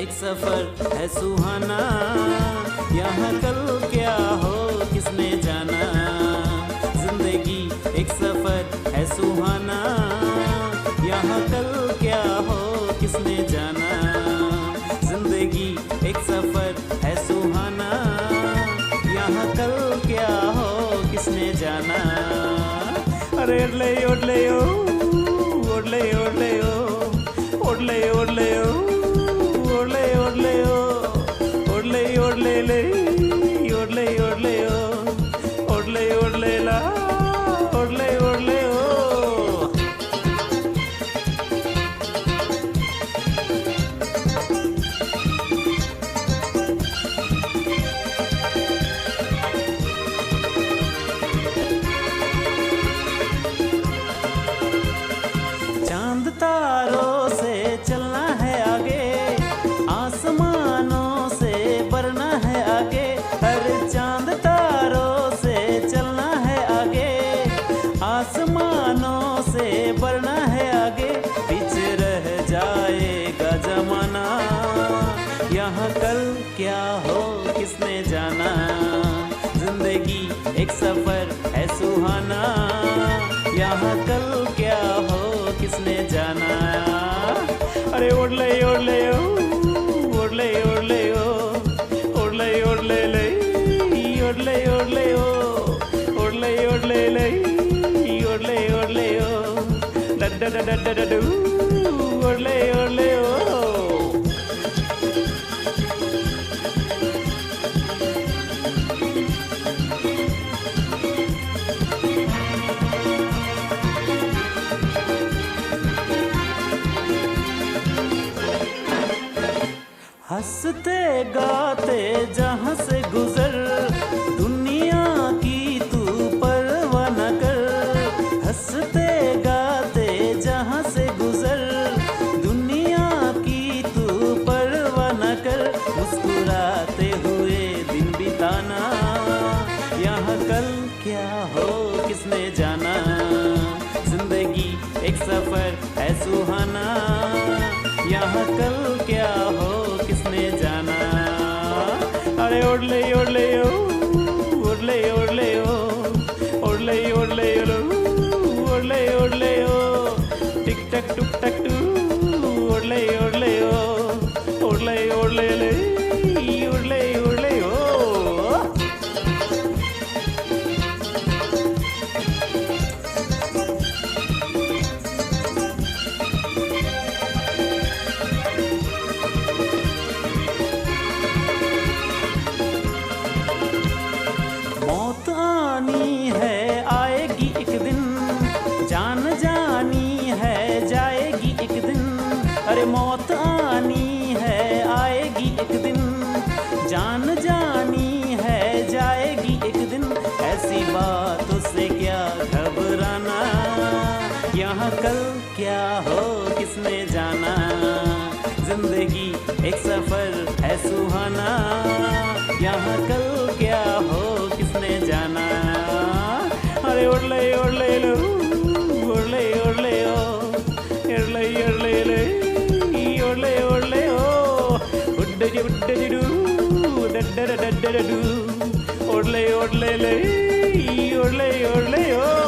एक सफर है सुहाना, यहाँ कल क्या हो किसने जाना। जिंदगी एक सफर है सुहाना, यहाँ कल क्या हो किसने जाना। जिंदगी एक सफर है सुहाना, यहाँ कल क्या हो किसने जाना। अरे ओडले ओडले ओ ओडले ओडले ओ ओडले ओडले ओ ओडले ओडले ओ ओडले ओडले ले ओडले ओडले ओ ओडले ओडले ला ओडले ओडले ओ। चांद तारों से चलना है आगे, आसमानों से बढ़ना है आगे। हर चांद तारों से चलना है आगे, आसमानों से बढ़ना है आगे। पीछे रह जाएगा जमाना, यहाँ कल क्या हो किसने जाना। जिंदगी एक सफर है सुहाना, यहाँ कल क्या हो किसने जाना। अरे ओडले ओडले ओ ओडले ओडले ओ ओडले ओडले ले ओडले ओडले ओ ओडले ओडले ले ओडले ओडले ओ डड डड डड डड ओडले ओडले ओ। हंसते गाते जहाँ से गुजर, दुनिया की तू परवाह न कर। हंसते गाते जहाँ से गुजर, दुनिया की तू परवाह न कर। मुस्कुराते हुए दिन बिताना, यहाँ कल क्या हो किसने जाना। जिंदगी एक सफर है सुहाना, यहाँ कल क्या हो किसने जाना। अरे ओडले ओडले ओ ओडले ओडले ओ ओडले ओडले ओ ओडले ओडले ओ टिक टक टुक टक टू ओडले ओडले ओ ओडले ओडले ले ओडले ओडले ओ। मौत आनी है आएगी एक दिन, जान जानी है जाएगी एक दिन। अरे मौत आनी है आएगी एक दिन, जान जानी है जाएगी एक दिन। ऐसी बातों से क्या घबराना, यहाँ कल क्या हो किसने जाना। जिंदगी एक सफर है सुहाना, यहाँ कल क्या हो किसने जाना। अरे ओडले ओडले लो ओडले ओडले ओ ओडले ओडले ले ओडले ओडले ओ उड्डे उड्डे डू डड्डे डड्डे डू ओडले ओडले ले ओडले ओडले ओ।